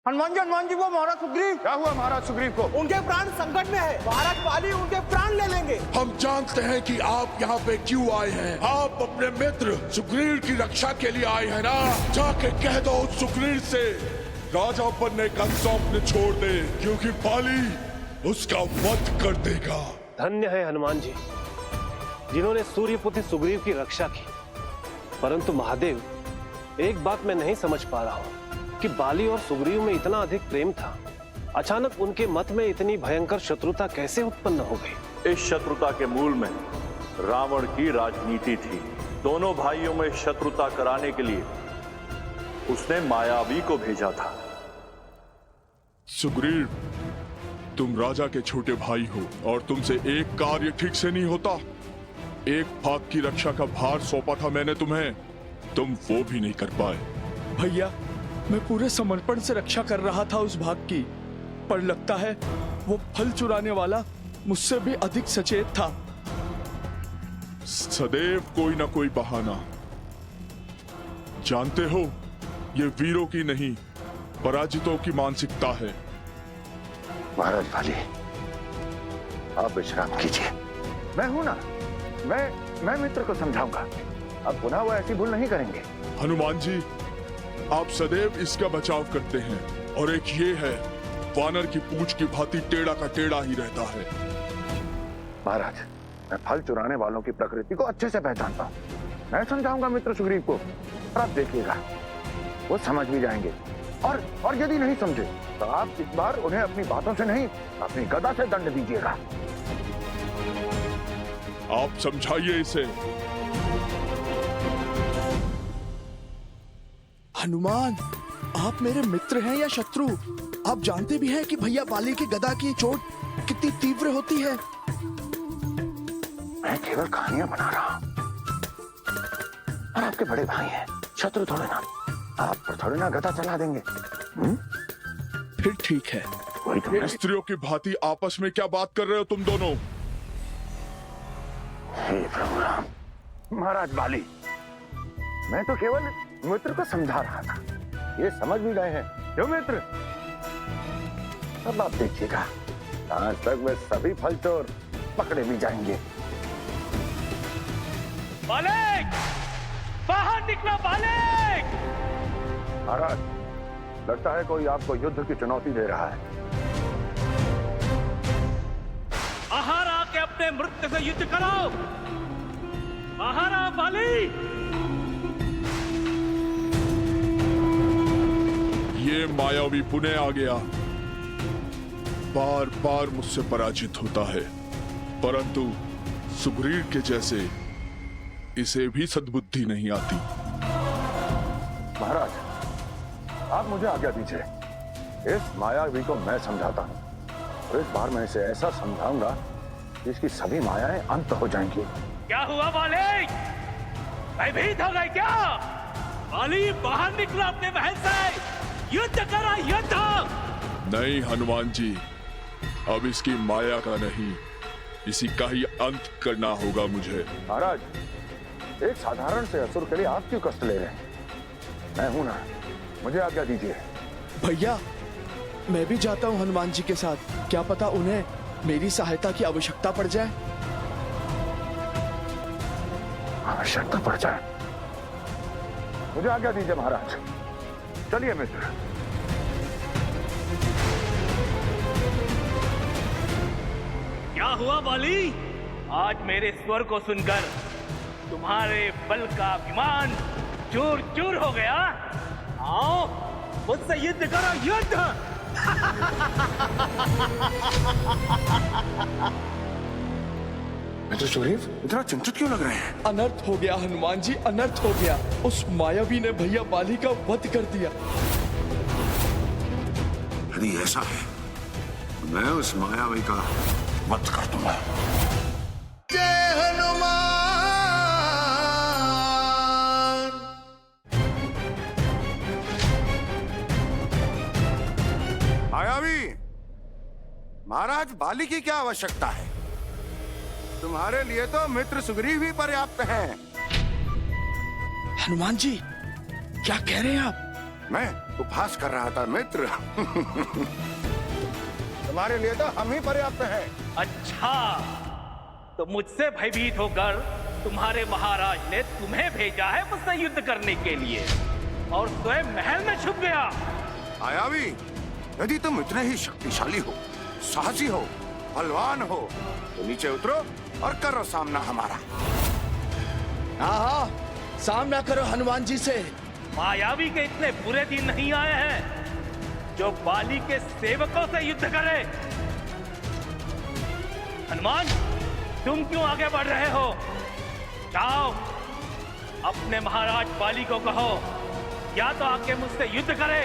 हनुमान जी वो महाराज सुग्रीव। क्या हुआ महाराज सुग्रीव को? उनके प्राण संकट में है, महाराज बाली उनके प्राण ले लेंगे। हम जानते हैं कि आप यहाँ पे क्यों आए हैं। आप अपने मित्र सुग्रीव की रक्षा के लिए आए हैं ना। जाके कह दो सुग्रीव से राजा बनने का सौंपने छोड़ दे, क्योंकि बाली उसका वध कर देगा। धन्य है हनुमान जी जिन्होंने सूर्यपुत्र सुग्रीव की रक्षा की। परंतु महादेव, एक बात मैं नहीं समझ पा रहा हूँ कि बाली और सुग्रीव में इतना अधिक प्रेम था, अचानक उनके मत में इतनी भयंकर शत्रुता कैसे उत्पन्न हो गई? इस शत्रुता के मूल में रावण की राजनीति थी। दोनों भाइयों में शत्रुता कराने के लिए उसने मायावी को भेजा था। सुग्रीव, तुम राजा के छोटे भाई हो और तुमसे एक कार्य ठीक से नहीं होता। एक भाग की रक्षा का भार सौंपा था मैंने तुम्हें, तुम वो भी नहीं कर पाए। भैया, मैं पूरे समर्पण से रक्षा कर रहा था उस भाग की, पर लगता है वो फल चुराने वाला मुझसे भी अधिक सचेत था। सदैव कोई ना कोई बहाना। जानते हो, ये वीरों की नहीं पराजितों की मानसिकता है। महाराज बाली, आप विश्राम कीजिए। मैं हूं ना, मैं मित्र को समझाऊंगा। अब पुनः वो ऐसी भूल नहीं करेंगे। हनुमान जी, आप सदैव इसका बचाव करते हैं, और एक ये है, वानर की पूंछ की भांति टेढ़ा का टेढ़ा ही रहता है। महाराज, मैं फल चुराने वालों की प्रकृति को अच्छे से पहचानता हूँ। मैं समझाऊंगा मित्र सुग्रीव को, और आप देखिएगा वो समझ भी जाएंगे। और यदि नहीं समझे तो आप इस बार उन्हें अपनी बातों से नहीं, अपनी गदा से दंड दीजिएगा। आप समझाइए इसे। हनुमान, आप मेरे मित्र हैं या शत्रु? आप जानते भी हैं कि भैया बाली की गदा की चोट कितनी तीव्र होती है। मैं केवल कहानियां बना रहा हूं, और आपके बड़े भाई हैं, शत्रु थोड़े ना। आप पर थोड़े ना गदा चला देंगे। फिर ठीक है। वही तो मैं- स्त्रियों की भांति आपस में क्या बात कर रहे हो तुम दोनों? हे प्रभु राम। महाराज बाली, मैं तो केवल मित्र को समझा रहा था, ये समझ भी गए हैं। क्यों मित्र? अब आप देखिएगा, आज तक वे सभी फल चोर पकड़े भी जाएंगे। बालिक, बाहर निकलो बालिक! महाराज, लगता है कोई आपको युद्ध की चुनौती दे रहा है। बाहर आके अपने मृत्यु से युद्ध करो। बाहर आ बाली! ये मायावी पुनः आ गया। बार बार मुझसे पराजित होता है, परंतु सुग्रीव के जैसे इसे भी सद्बुद्धि नहीं आती। महाराज, आप मुझे आज्ञा दीजिए। इस मायावी को मैं समझाता हूँ, और इस बार मैं इसे ऐसा समझाऊंगा कि इसकी सभी मायाएं अंत हो जाएंगी। क्या हुआ बालिक? भयभीत हो गए क्या? बाली, बाहर निकलो अपने महल से, युद्ध करो, युद्ध! नहीं हनुमान जी, अब इसकी माया का नहीं, इसी का ही अंत करना होगा मुझे। महाराज, एक साधारण से असुर के लिए आप क्यों कष्ट ले रहे हैं? मैं हूं ना, मुझे आज्ञा दीजिए। भैया, मैं भी जाता हूँ हनुमान जी के साथ। क्या पता उन्हें मेरी सहायता की आवश्यकता पड़ जाए। आवश्यकता पड़ जाए? मुझे आज्ञा दीजिए महाराज। चलिए मित्र। क्या हुआ बाली? आज मेरे स्वर को सुनकर तुम्हारे बल का अभिमान चूर चूर हो गया? आओ, मुझसे युद्ध करो, युद्ध! मित्र सुग्रीव, इतना चिंतित क्यों लग रहे हैं? अनर्थ हो गया हनुमान जी, अनर्थ हो गया। उस मायावी ने भैया बाली का वध कर दिया। यदि ऐसा है, तो मैं उस मायावी का वध कर दूंगा। जय हनुमान। मायावी, महाराज बाली की क्या आवश्यकता है? तुम्हारे लिए तो मित्र सुग्रीव ही पर्याप्त हैं। हनुमान जी, क्या कह रहे हैं आप? मैं उपहास कर रहा था मित्र। तुम्हारे लिए तो हम ही पर्याप्त हैं। अच्छा, तो मुझसे भयभीत होकर तुम्हारे महाराज ने तुम्हें भेजा है मुझसे युद्ध करने के लिए और स्वयं महल में छुप गया। मायावी, यदि तुम इतने ही शक्तिशाली हो, साहसी हो, बलवान हो, तो नीचे उतरो और करो सामना हमारा। हाँ, सामना करो हनुमान जी से। मायावी के इतने बुरे दिन नहीं आए हैं जो बाली के सेवकों से युद्ध करे। हनुमान, तुम क्यों आगे बढ़ रहे हो? जाओ, अपने महाराज बाली को कहो या तो आके मुझसे युद्ध करे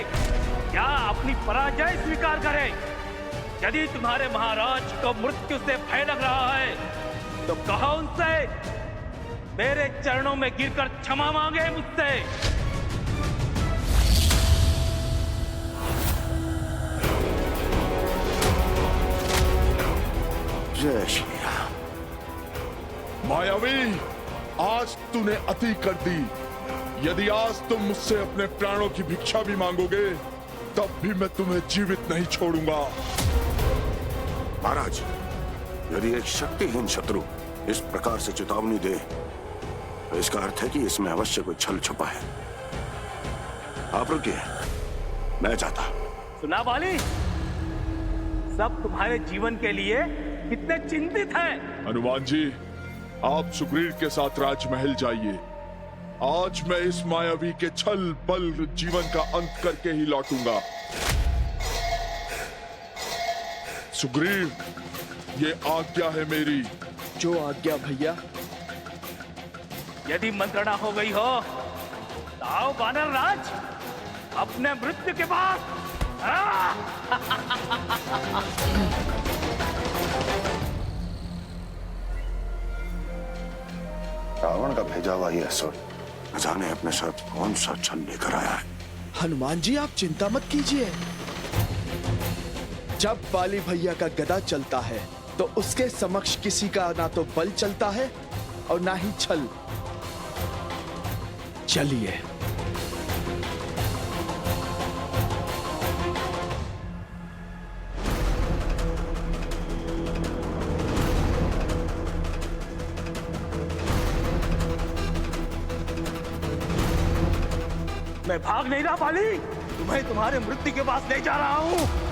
या अपनी पराजय स्वीकार करे। यदि तुम्हारे महाराज को मृत्यु से भय लग रहा है तो कहो उनसे मेरे चरणों में गिरकर क्षमा मांगे मुझसे। जय श्री राम। मायावी, आज तूने अति कर दी। यदि आज तुम मुझसे अपने प्राणों की भिक्षा भी मांगोगे तब भी मैं तुम्हें जीवित नहीं छोड़ूंगा। महाराज, यदि एक शक्तिहीन शत्रु इस प्रकार से चेतावनी दे तो इसका अर्थ है कि इसमें अवश्य कोई छल छुपा है। आप रुकिए, मैं जाता। सुना बाली, सब तुम्हारे जीवन के लिए कितने चिंतित हैं। हनुमान जी, आप सुग्रीव के साथ राजमहल जाइए। आज मैं इस मायावी के छल बल जीवन का अंत करके ही लौटूंगा। सुग्रीव, ये आज्ञा है मेरी। जो आज्ञा भैया। यदि मंत्रणा हो गई हो तो आओ वानर राज, अपने मृत्यु के बाद। रावण का भेजा हुआ ये असुर न जाने अपने साथ कौन सा छल लेकर आया है। हनुमान जी, आप चिंता मत कीजिए। जब बाली भैया का गदा चलता है तो उसके समक्ष किसी का ना तो बल चलता है और ना ही छल। चलिए। मैं भाग नहीं रहा बाली, तुम्हें तुम्हारे मृत्यु के पास ले जा रहा हूं।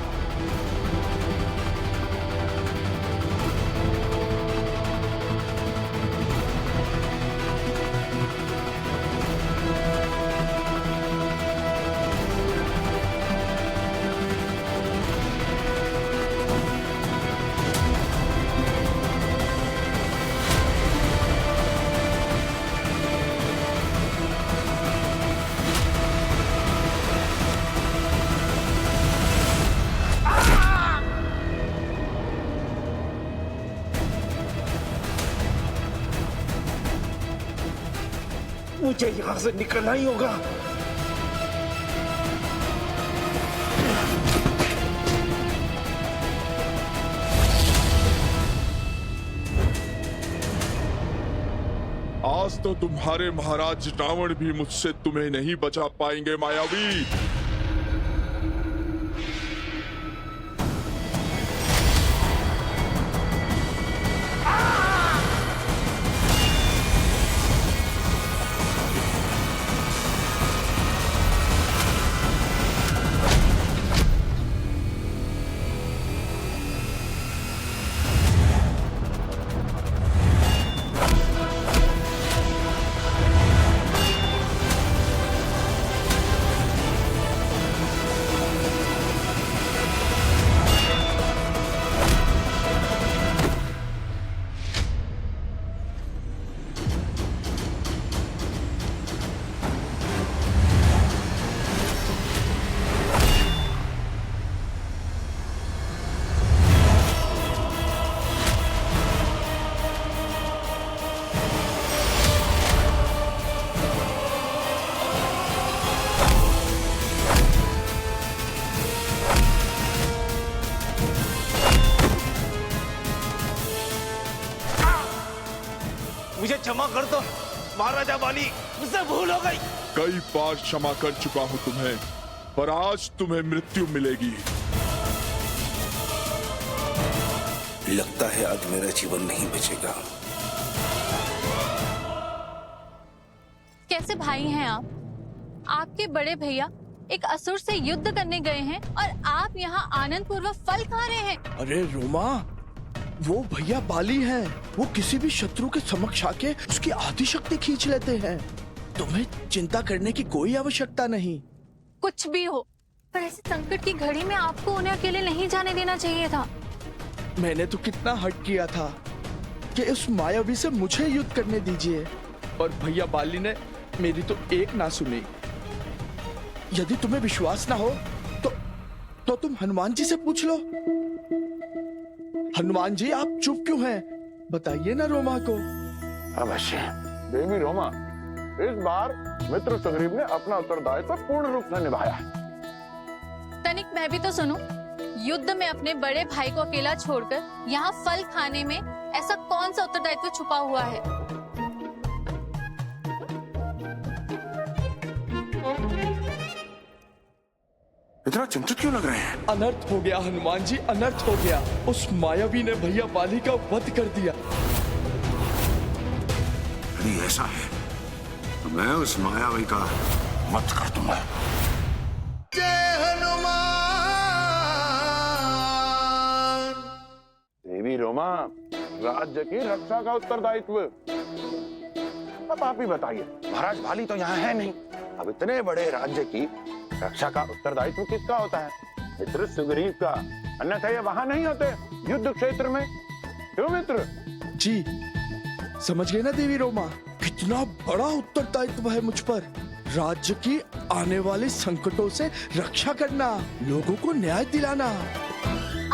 मुझे यहां से निकलना ही होगा। आज तो तुम्हारे महाराज रावण भी मुझसे तुम्हें नहीं बचा पाएंगे मायावी। मुझे क्षमा कर दो महाराजा बाली, मुझसे भूल हो गई। कई बार क्षमा कर चुका हूं तुम्हें, पर आज तुम्हें मृत्यु मिलेगी। लगता है आज मेरा जीवन नहीं बचेगा। कैसे भाई हैं आप? आपके बड़े भैया एक असुर से युद्ध करने गए हैं और आप यहाँ आनंद पूर्वक फल खा रहे हैं। अरे रोमा, वो भैया बाली हैं। वो किसी भी शत्रु के समक्ष आके उसकी आधी शक्ति खींच लेते हैं। तुम्हें चिंता करने की कोई आवश्यकता नहीं। कुछ भी हो, पर ऐसे संकट की घड़ी में आपको उन्हें अकेले नहीं जाने देना चाहिए था। मैंने तो कितना हट किया था कि उस मायावी से मुझे युद्ध करने दीजिए, और भैया बाली ने मेरी तो एक ना सुनी। यदि तुम्हें विश्वास ना हो तो तुम हनुमान जी से पूछ लो। हनुमान जी, आप चुप क्यों हैं? बताइए ना रोमा को। अवश्य देवी रोमा, इस बार मित्र सुग्रीव ने अपना उत्तरदायित्व पूर्ण रूप से निभाया है। तनिक मैं भी तो सुनूं। युद्ध में अपने बड़े भाई को अकेला छोड़कर यहाँ फल खाने में ऐसा कौन सा उत्तरदायित्व छुपा हुआ है? इतना चिंतित क्यों लग रहे हैं? अनर्थ हो गया हनुमान जी, अनर्थ हो गया। उस मायावी ने भैया बाली का वध कर दिया। यदि ऐसा है तो मैं उस मायावी का वध कर दूंगा। देवी रोमा, राज्य की रक्षा का उत्तरदायित्व अब आप ही बताइए। महाराज बाली तो यहाँ है नहीं, अब इतने बड़े राज्य की रक्षा का उत्तरदायित्व किसका होता है? मित्र सुग्रीव का। अन्यथा ये वहां नहीं होते युद्ध क्षेत्र में। क्यों मित्र? जी समझ गए ना देवी रोमा, कितना बड़ा उत्तरदायित्व है मुझ पर। राज्य की आने वाले संकटों से रक्षा करना, लोगों को न्याय दिलाना।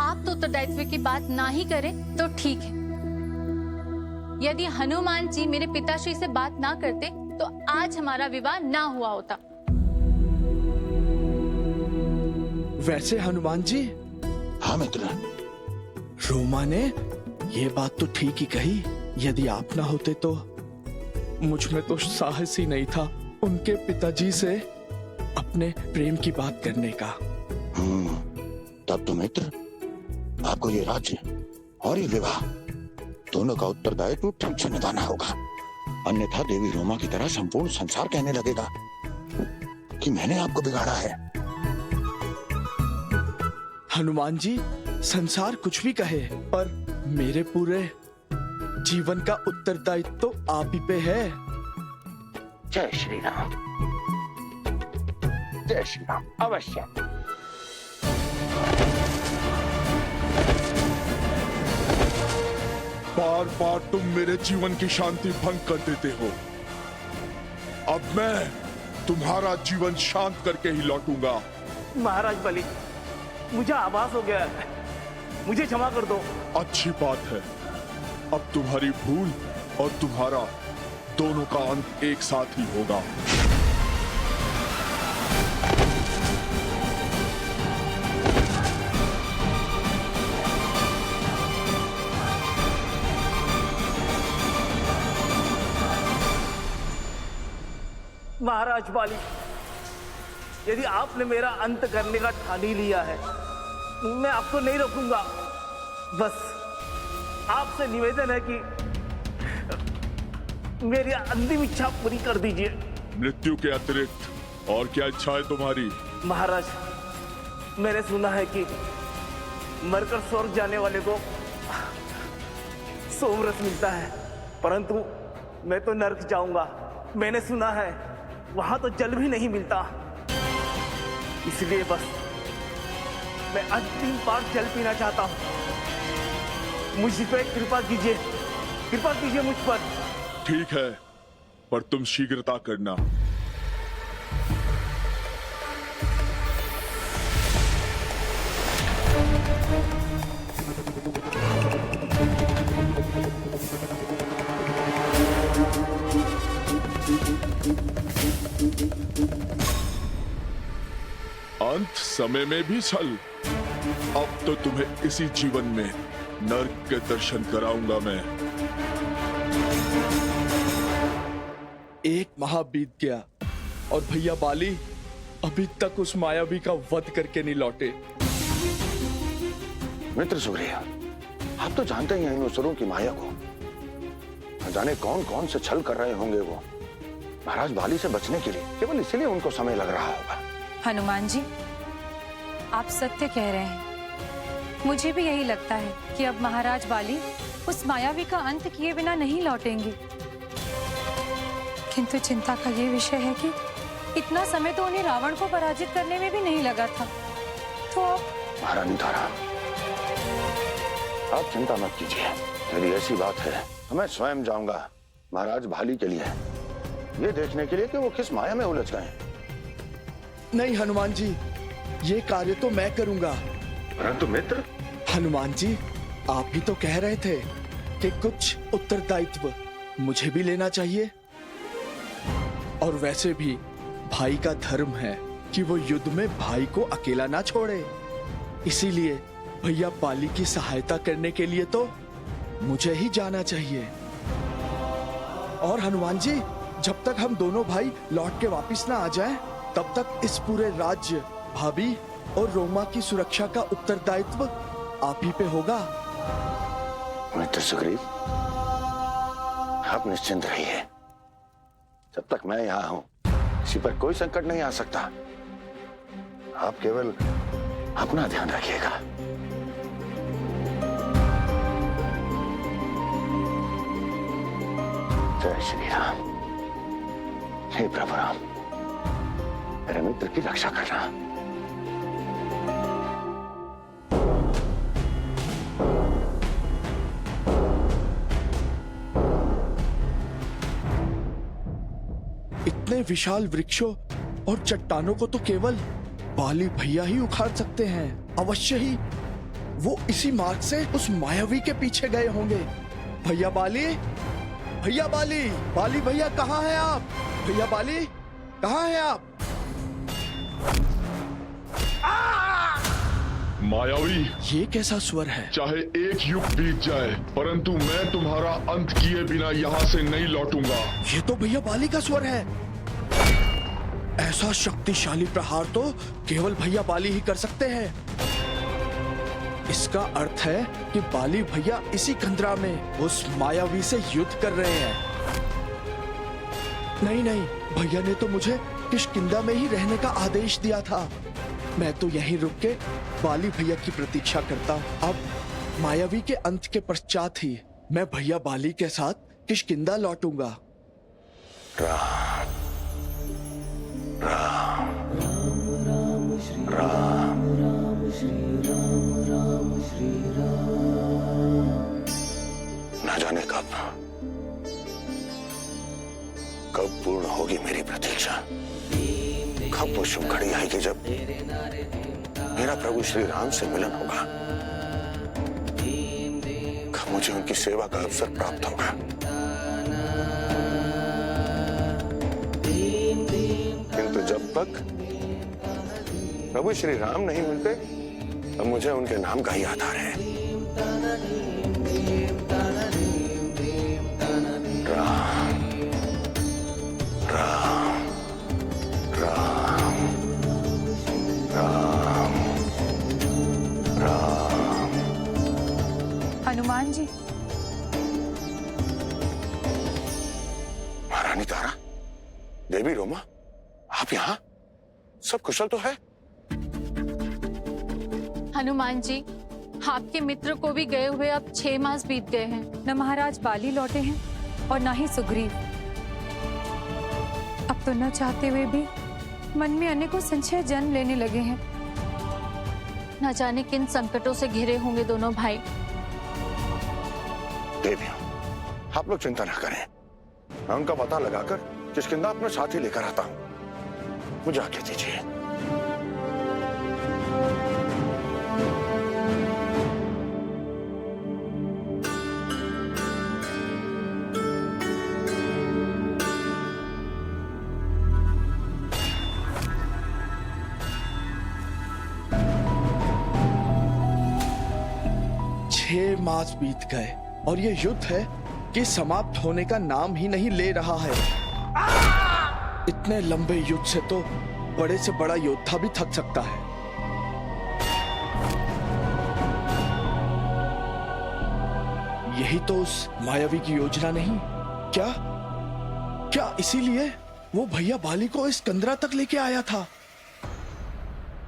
आप तो उत्तरदायित्व की बात ना ही करें तो ठीक है। यदि हनुमान जी मेरे पिताश्री से बात ना करते तो आज हमारा विवाह ना हुआ होता। वैसे हनुमान जी, हाँ मित्र, रोमा ने ये बात तो ठीक ही कही। यदि आप ना होते तो मुझ में तो साहस ही नहीं था उनके पिताजी से अपने प्रेम की बात करने का। तब तो मित्र आपको ये राज्य और ये विवाह दोनों का उत्तरदायित्व ठीक से निभाना होगा। अन्यथा देवी रोमा की तरह संपूर्ण संसार कहने लगेगा कि मैंने आपको बिगाड़ा है। हनुमान जी, संसार कुछ भी कहे, पर मेरे पूरे जीवन का उत्तरदायित्व तो आप ही पे है। जय श्री राम, जय श्री राम। अवश्य। बार बार तुम मेरे जीवन की शांति भंग कर देते हो। अब मैं तुम्हारा जीवन शांत करके ही लौटूंगा। महाराज बलि, मुझे आभास हो गया है, मुझे क्षमा कर दो। अच्छी बात है, अब तुम्हारी भूल और तुम्हारा दोनों का अंत एक साथ ही होगा। महाराज बाली, यदि आपने मेरा अंत करने का ठान ही लिया है, मैं आपको नहीं रोकूंगा। बस आपसे निवेदन है कि मेरी अंतिम इच्छा पूरी कर दीजिए। मृत्यु के अतिरिक्त और क्या इच्छा है तुम्हारी? महाराज, मैंने सुना है कि मरकर स्वर्ग जाने वाले को सोमरस मिलता है, परंतु मैं तो नरक जाऊंगा। मैंने सुना है वहां तो जल भी नहीं मिलता। इसलिए बस मैं अंतिम बार जल पीना चाहता हूं। मुझ पे कृपा कीजिए मुझ पर। ठीक है, पर तुम शीघ्रता करना। अंत समय में भी छल। अब तो तुम्हें इसी जीवन में नर्क के दर्शन कराऊंगा मैं। एक माह बीत गया और भैया बाली अभी तक उस मायावी का वध करके नहीं लौटे। मित्र सुग्रीव, आप तो जानते ही हैं इन असुरों की माया को। न जाने कौन कौन से छल कर रहे होंगे वो महाराज बाली से बचने के लिए। केवल इसीलिए उनको समय लग रहा होगा। हनुमान जी, आप सत्य कह रहे हैं। मुझे भी यही लगता है कि अब महाराज बाली उस मायावी का अंत किए बिना नहीं लौटेंगे। किंतु चिंता का ये विषय है कि इतना समय तो उन्हें रावण को पराजित करने में भी नहीं लगा था। तो महारानी तारा, आप चिंता मत कीजिए। यदि ऐसी बात है तो मैं स्वयं जाऊंगा महाराज बाली के लिए, ये देखने के लिए कि वो किस माया में उलझ गए। नहीं हनुमान जी, ये कार्य तो मैं करूंगा। परंतु मित्र, हनुमान जी, आप ही तो कह रहे थे कि कुछ उत्तरदायित्व मुझे भी लेना चाहिए। और वैसे भी भाई का धर्म है कि वो युद्ध में भाई को अकेला ना छोड़े। इसीलिए भैया बाली की सहायता करने के लिए तो मुझे ही जाना चाहिए। और हनुमान जी, जब तक हम दोनों भाई लौट के वापिस ना आ जाएं, तब तक इस पूरे राज्य, भाभी और रोमा की सुरक्षा का उत्तरदायित्व आप ही पे होगा। मित्र सुग्रीव, आप निश्चिंत रहिए। जब तक मैं यहाँ हूँ किसी पर कोई संकट नहीं आ सकता। आप केवल अपना ध्यान रखिएगा। जय श्री राम। हे प्रभु राम, मेरे मित्र की रक्षा करना। इतने विशाल वृक्षों और चट्टानों को तो केवल बाली भैया ही उखाड़ सकते हैं। अवश्य ही वो इसी मार्ग से उस मायावी के पीछे गए होंगे। भैया बाली, भैया बाली, बाली भैया कहाँ हैं आप? भैया बाली, कहाँ हैं आप? मायावी, ये कैसा स्वर है? चाहे एक युग बीत जाए, परंतु मैं तुम्हारा अंत किए बिना यहाँ से नहीं लौटूंगा। ये तो भैया बाली का स्वर है। ऐसा शक्तिशाली प्रहार तो केवल भैया बाली ही कर सकते हैं। इसका अर्थ है कि बाली भैया इसी कंदरा में उस मायावी से युद्ध कर रहे हैं। नहीं नहीं, भैया ने तो मुझे किष्किंधा में ही रहने का आदेश दिया था। मैं तो यहीं रुक के बाली भैया की प्रतीक्षा करता। अब मायावी के अंत के पश्चात ही मैं भैया बाली के साथ किष्किंधा लौटूंगा। राम राम राम राम श्री राम श्री राम। न जाने कब पूर्ण होगी मेरी प्रतीक्षा। कब वो शुभ घड़ी आएगी जब मेरा प्रभु श्री राम से मिलन होगा। कब मुझे उनकी सेवा का अवसर प्राप्त होगा। किंतु जब तक प्रभु श्री राम नहीं मिलते तब मुझे उनके नाम का ही आधार है। राम राम राम राम राम। हनुमान जी, महारानी तारा, देवी रोमा, आप यहाँ? सब कुशल तो है? हनुमान जी, आपके मित्र को भी गए हुए अब 6 मास बीत गए हैं। न महाराज बाली लौटे हैं और न ही सुग्रीव। अब तो न चाहते हुए भी मन में अनेकों संशय जन्म लेने लगे हैं। न जाने किन संकटों से घिरे होंगे दोनों भाई। देवी, आप लोग चिंता न करें। मैं उनका पता लगाकर किष्किंधा अपने साथ ही लेकर आता हूँ। मुझे आज्ञा दीजिए। छह मास बीत गए और ये युद्ध है कि समाप्त होने का नाम ही नहीं ले रहा है। इतने लंबे युद्ध से तो बड़े से बड़ा योद्धा भी थक सकता है। यही तो उस मायावी की योजना नहीं क्या? क्या इसीलिए वो भैया बाली को इस कंदरा तक लेके आया था?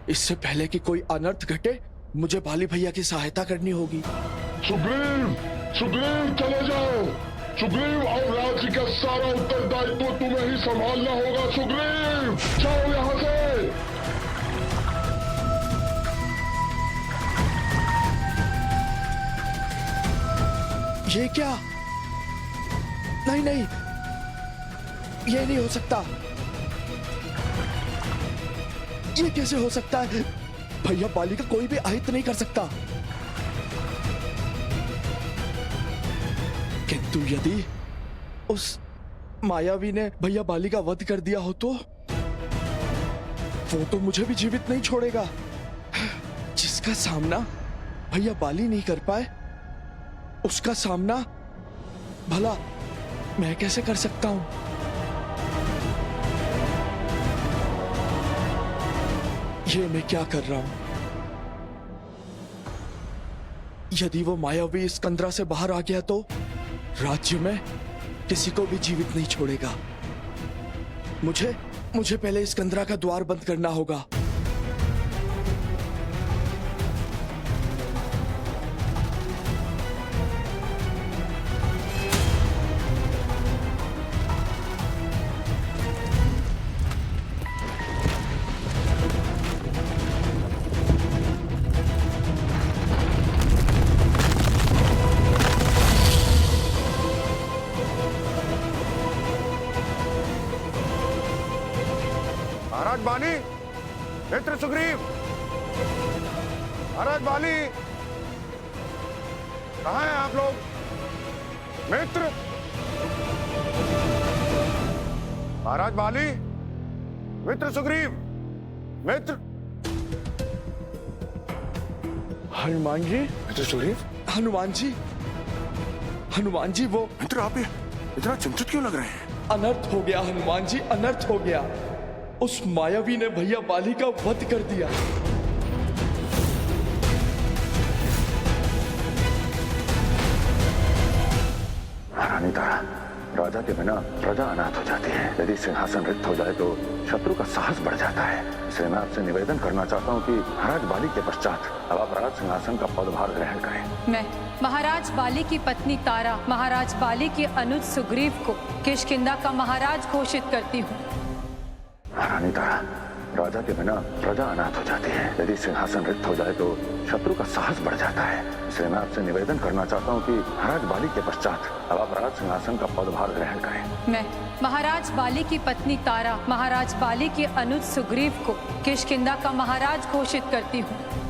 इससे पहले कि कोई अनर्थ घटे, मुझे बाली भैया की सहायता करनी होगी। सुग्रीव, सुग्रीव चले जाओ। सुग्रीव, और राज्य का सारा उत्तरदायित्व तुम्हें ही संभालना होगा। सुग्रीव, जाओ यहाँ से। ये क्या? नहीं नहीं, ये नहीं हो सकता। ये कैसे हो सकता है? भैया बाली का कोई भी अहित नहीं कर सकता। किंतु यदि उस मायावी ने भैया बाली का वध कर दिया हो तो वो तो मुझे भी जीवित नहीं छोड़ेगा। जिसका सामना भैया बाली नहीं कर पाए, उसका सामना भला मैं कैसे कर सकता हूं? ये मैं क्या कर रहा हूं? यदि वो मायावी इस कंदरा से बाहर आ गया तो राज्य में किसी को भी जीवित नहीं छोड़ेगा। मुझे पहले इस कंदरा का द्वार बंद करना होगा। महाराज बाली, मित्र सुग्रीव, महाराज बाली, कहाँ हैं आप लोग? मित्र, महाराज बाली, मित्र सुग्रीव, मित्र। हनुमान जी, मित्र सुग्रीव, हनुमान जी, हनुमान जी, वो मित्र, आप ये इतना चिंतित क्यों लग रहे हैं? अनर्थ हो गया हनुमान जी, अनर्थ हो गया। उस मायावी ने भैया बाली का वध कर दिया। महारानी तारा, राजा के बिना प्रजा अनाथ हो जाती है। यदि सिंहासन रिक्त हो जाए तो शत्रु का साहस बढ़ जाता है। इसलिए मैं आपसे निवेदन करना चाहता हूँ कि महाराज बाली के पश्चात अब आप राज सिंहासन का पदभार ग्रहण करें। मैं महाराज बाली की पत्नी तारा महाराज बाली के अनुज सुग्रीव को किष्किंधा का महाराज घोषित करती हूँ। महारानी तारा, राजा के बिना प्रजा अनाथ हो जाती है। यदि सिंहासन रिक्त हो जाए तो शत्रु का साहस बढ़ जाता है। इसलिए मैं आपसे निवेदन करना चाहता हूँ कि महाराज बाली के पश्चात अब आप राज सिंहासन का पदभार ग्रहण करें। मैं महाराज बाली की पत्नी तारा महाराज बाली के अनुज सुग्रीव को किष्किंधा का महाराज घोषित करती हूँ।